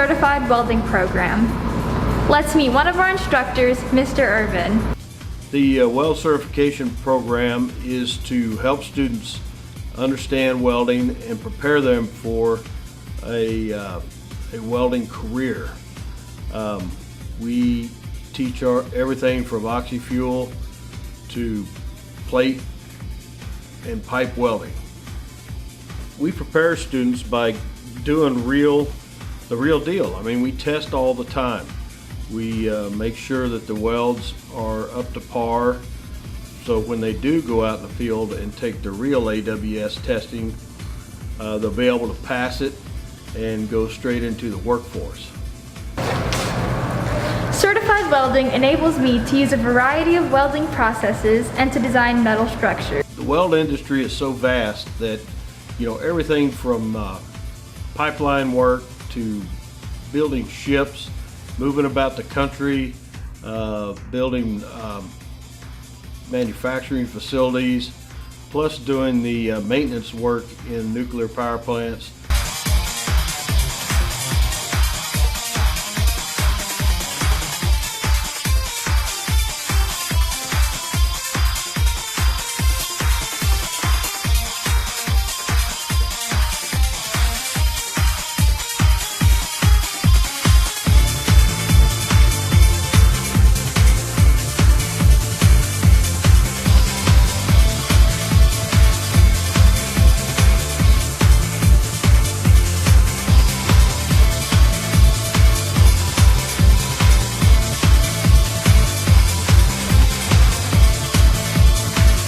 Certified Welding Program. Let's meet one of our instructors, Mr. Irvin. The weld certification program is to help students understand welding and prepare them for a welding career. We teach everything from oxy-fuel to plate and pipe welding. We prepare students by doing the real deal. I mean, we test all the time. We make sure that the welds are up to par, so when they do go out in the field and take the real AWS testing, they'll be able to pass it and go straight into the workforce. Certified welding enables me to use a variety of welding processes and to design metal structures. The weld industry is so vast that, you know, everything from pipeline work to building ships, moving about the country, building manufacturing facilities, plus doing the maintenance work in nuclear power plants.